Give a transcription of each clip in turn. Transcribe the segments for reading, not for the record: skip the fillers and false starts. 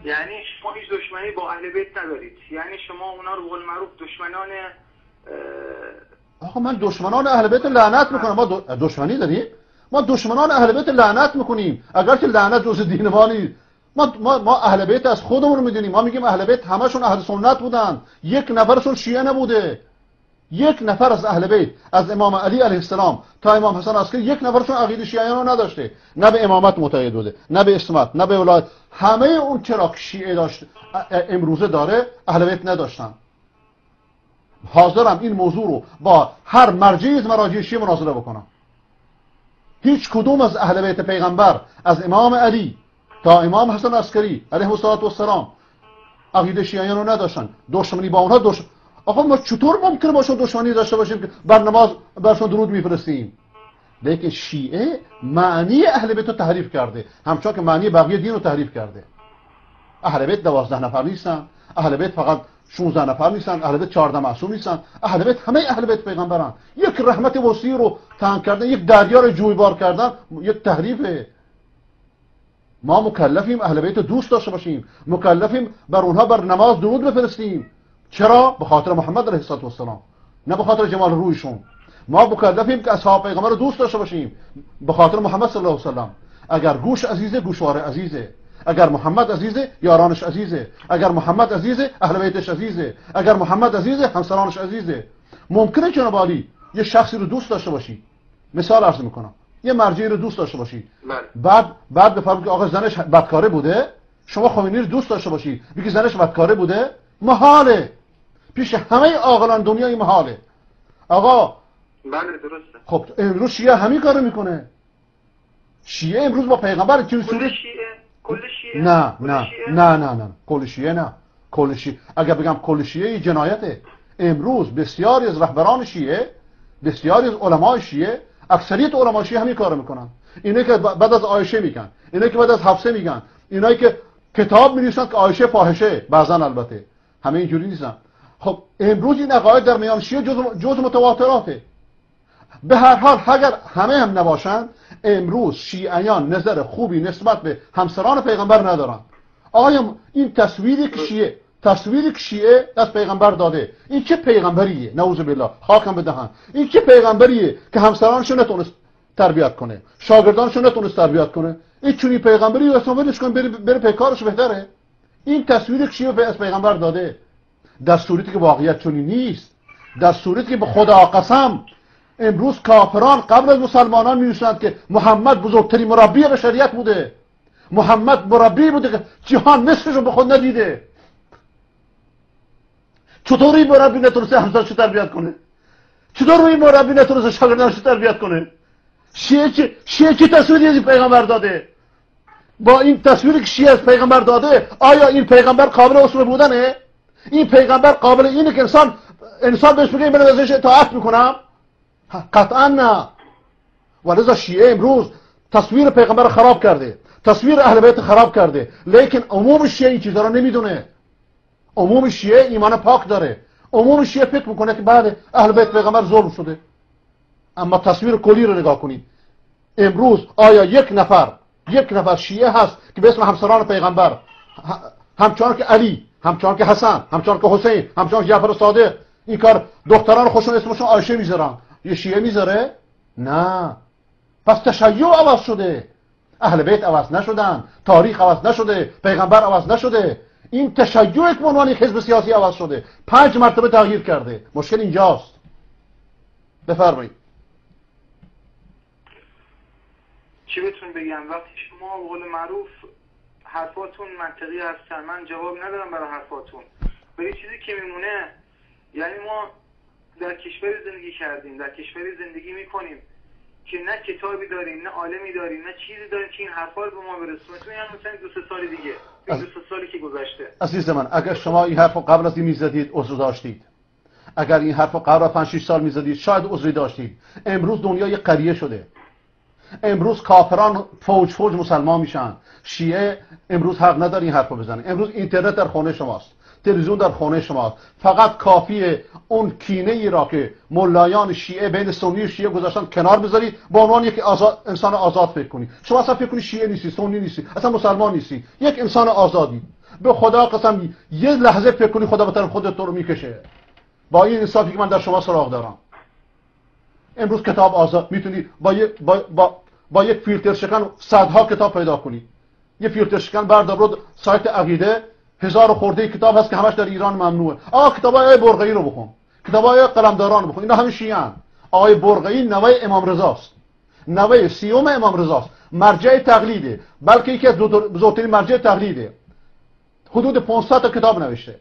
یعنی شما هیچ دشمنی با اهل بیت ندارید، یعنی شما اونا رو به قول معروف دشمنان آخه من دشمنان اهل بیت لعنت میکنم. ما دشمنی داریم؟ ما دشمنان اهل بیت لعنت میکنیم، اگر که لعنت جز دین ما نیست. ما اهل بیت از خودمون میدونیم. ما میگیم اهل بیت همشون اهل سنت بودن، یک نفرشون شیعه نبوده. یک نفر از اهل بیت از امام علی علیه السلام تا امام حسن عسکری یک نفرشون عقیده شیعیان رو نداشته، نه به امامت معتقد بوده، نه به اسمت، نه به ولایت. همه اون چرا شیعه داشت امروزه داره اهل بیت نداشتن. حاضرم این موضوع رو با هر مرجعی از مراجع شیعه مناظره بکنم. هیچ کدوم از اهل بیت پیغمبر از امام علی تا امام حسن عسکری علیه السلام عقیده شیعیان رو نداشتن. دشمنی با اونها آقا ما چطور ممکنه باشون دشمنی داشته باشیم که بر نماز برشون درود میفرستیم؟ لیکن شیعه معنی اهل بیت رو تحریف کرده، همچون که معنی بقیه دین رو تحریف کرده. اهل بیت 12 نفر نیستن، اهل بیت فقط 16 نفر نیستن، اهل بیت 14 معصوم نیستن، اهل بیت همه اهل بیت پیغمبرن. یک رحمت وسیع رو تنگ کردن، یک دریا رو جویبار کردن، یک تحریفه. ما مکلفیم اهل بیت دوست داشته باشیم، مکلفیم بر اونها بر نماز درود بفرستیم. چرا؟ به خاطر محمد علیه السلام، نه به خاطر جمال رویشون. ما مکلفیم که اصحاب پیغمبر رو دوست داشته باشیم به خاطر محمد صلی الله علیه و سلم. اگر گوش عزیزه گوشواره عزیزه، اگر محمد عزیزه یارانش عزیزه، اگر محمد عزیزه اهل بیتش عزیزه، اگر محمد عزیزه همسرانش عزیزه. ممکنه جناب عالی یه شخصی رو دوست داشته باشی، مثال عرض میکنم، یه مرجعی رو دوست داشته باشی، بعد بفرمایید که آقا زنش بدکاره بوده، شما خمینی رو دوست داشته باشی بگی زنش بدکاره بوده، محاله. پیش همه عاقلان دنیای محاله. آقا بله درسته. خب امروز شیعه همین کارو میکنه. شیعه امروز با پیغمبر چه صورت؟ کل شیعه؟ نه کل شیعه نه. کل شیعه اگر بگم کل شیعه جنایته. امروز بسیاری از رهبران شیعه، بسیاری از علمای شیعه، اکثریت علمای شیعه همین کارو میکنن. اینایی که بعد از عایشه میگن، اینایی که بعد از حفصه میگن، اینایی که کتاب می‌نویسن که عایشه فاحشه، بعضن البته همه اینجوری نیستن. خب امروز این عقاید در میان شیعه جز متواتراته. به هر حال اگر همه هم نباشن، امروز شیعیان نظر خوبی نسبت به همسران پیغمبر ندارن. آیا این تصویری که شیعه از پیغمبر داده، این چه پیغمبریه؟ نعوذ بالله، خاکم بدهن. این چه پیغمبریه که همسرانش نتونست تربیت کنه، شاگردانش نتونست تربیت کنه؟ این چونی پیغمبری اصلا ولش کن بره پیکارش بهتره. این تصویری که شیعه از پیغمبر داده، در صورتی که واقعیت چنین نیست، در صورتی که به خدا قسم امروز کافران قبل از مسلمانان می‌نویسند که محمد بزرگترین مربی بشریت بوده، محمد مربی بوده که جهان نصفش رو به خود ندیده. چطور این مربی نتونسته همسرش رو تربیت کنه؟ چطور این مربی نتونسته شاگردانش رو تربیت کنه؟ شیعه چه تصویری از این پیغمبر داده؟ با این تصویری که شیعه از پیغمبر داده، آیا این پیغمبر قابل اسوه بودنه؟ این پیغمبر قابل اینه که انسان بهش بگه من ازش اطاعت میکنم؟ قطعا نه. ولذا شیعه امروز تصویر پیغمبر خراب کرده، تصویر اهل بیت خراب کرده، لیکن عموم شیعه این چیزا رو نمیدونه. عموم شیعه ایمان پاک داره. عموم شیعه فکر میکنه که بعد اهل بیت پیغمبر ظلم شده. اما تصویر کلی رو نگاه کنید. امروز آیا یک نفر شیعه هست که به اسم همسران پیغمبر، همچنان که علی، همچنان که حسن، همچنان که حسین، همچنان که جعفر صادق، این کار دختران خودشون اسمشون عایشه میذارن، یه شیعه میذاره؟ نه. پس تشیع عوض شده، اهل بیت عوض نشدن، تاریخ عوض نشده، پیغمبر عوض نشده. این تشیع به عنوان حزب سیاسی عوض شده، 5 مرتبه تغییر کرده. مشکل اینجاست. بفرمایید. چی بهتون بگم؟ وقتی شما به قول معروف حرفاتون منطقی هستن، من جواب ندارم برای حرفاتون. ولی چیزی که میمونه، یعنی ما در کشوری زندگی کردیم، در کشوری زندگی میکنیم که نه کتابی داریم، نه عالمی داریم، نه چیزی داریم که این حرفا رو به ما برسونه. مثلا 2-3 سال دیگه، 2-3 سالی که گذشته. عزیز من، اگر شما این حرفو قبل از این میزدید عذر داشتید. اگر این حرفو قبل از 5-6 سال میزدید شاید عذری داشتید. امروز دنیا یک قریه شده. امروز کافران فوج مسلمان میشن. شیعه امروز حق نداره این حرفو بزنه. امروز اینترنت در خانه شماست، تلویزیون در خانه شماست. فقط کافیه اون کینه ای را که ملایان شیعه بین سنی و شیعه گذاشتن کنار بذارید، با عنوان یک انسان آزاد فکر کنید. شما اصلا فکر کنید شیعه نیستی، سنی نیستی، اصلا مسلمان نیستی، یک انسان آزادی. به خدا قسم یه لحظه فکر کنی خدا به طرف خودت تو رو میکشه با این انصافی که من در شما سراغ دارم. امروز کتاب آزاد میتونی با یک فیلتر شکن صدها کتاب پیدا کنی. یه فیلتر شکن بردار برو سایت عقیده 1000 خورده کتاب هست که همش در ایران ممنوعه. کتابای آقای برقعی رو بخون، کتابای قلمداران رو بخون، اینا همه شیعه‌اند. آقای برقعی نوه امام رضاست، نوه سیوم امام رضاست، مرجع تقلیده، بلکه یکی از بزرگترین مرجع تقلیده. حدود 500 تا کتاب نوشته.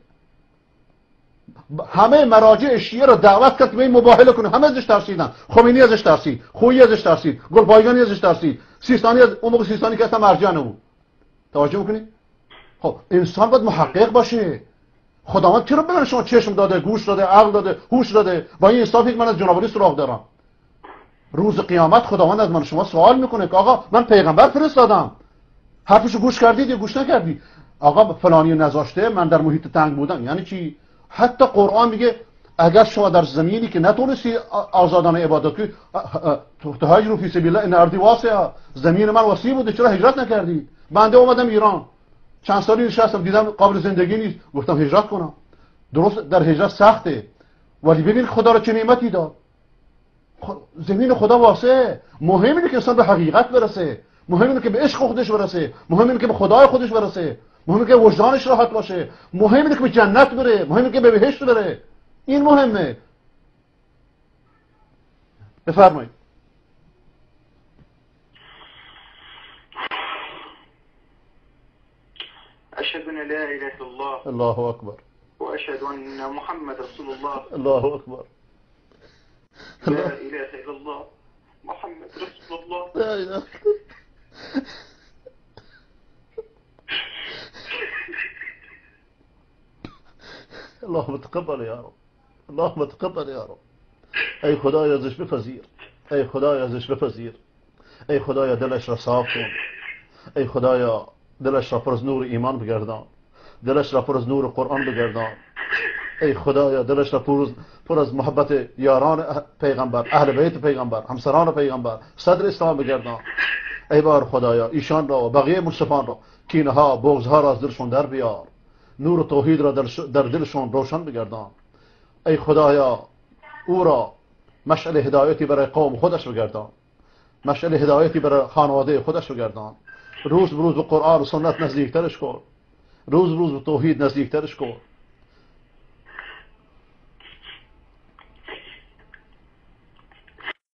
همه مراجع شیعه رو دعوت کرد که به این مباهله کنه. همه ازش ترسیدن. خمینی ازش ترسید، خویی ازش ترسید، گلپایگانی ازش ترسید، سیستانی از اون موقع سیستانی که اصلا مرجع نبود. توجه میکنی؟ خب انسان باید محقق باشه. خداوند چرا به من شما چشم داده، گوش داده، عقل داده، هوش داده؟ با این انصافی که من از جناب علی سراغ دارم. روز قیامت خداوند از من شما سوال میکنه که آقا من پیغمبر فرستادم، حرفشو گوش کردید یا گوش نکردی؟ آقا فلانی نذاشته، من در محیط تنگ بودم. یعنی چی؟ حتی قرآن میگه اگر شما در زمینی که نتونستی آزادانه عبادت کنی تهاجروا فی سبیل الله ان ارضی واسعه، زمین من وسیع بوده چرا هجرت نکردی؟ بنده اومدم ایران چند سالی نشستم دیدم قابل زندگی نیست، گفتم هجرت کنم. درست در هجرت سخته، ولی ببین خدا را چه نعمتی داد. زمین خدا واسعه. مهم اینه که انسان به حقیقت برسه، مهم اینه که به عشق خودش برسه، مهم اینه که به خدای خودش برسه، مهم اینه که وجدانش راحت باشه، مهم اینه که به جنت بره، مهم اینه که به بهشت بره. این مهمه. بفرمایید. اشهد ان لا اله الا الله الله اکبر و اشهد ان محمد رسول الله. الله اکبر. لا اله الا الله محمد رسول الله. لا اله. اللهم تقبل يا رب، اللهم تقبل يا رب. ای خدایا ازش بپذیر، ای خدایا ازش بپذیر، ای خدایا دلش را صاف کن، ای خدایا دلش را پر از نور ایمان بگردان، دلش را پر از نور قرآن بگردان، ای خدایا دلش را پر از محبت یاران پیغمبر، اهل بیت پیغمبر، همسران پیغمبر، صدر اسلام بگردان. ای بار خدایا ایشان را و بقیه مصطفان را کینه ها بغض ها را از دلشون در بیار، نور توحید را در دلشون روشن بگردان. ای خدایا او را مشعل هدایتی برای قوم خودش بگردان، مشعل هدایتی برای خانواده خودش بگردان. روز به روز به قرآن و سنت نزدیکترش کن، روز به روز به توحید نزدیکترش کن.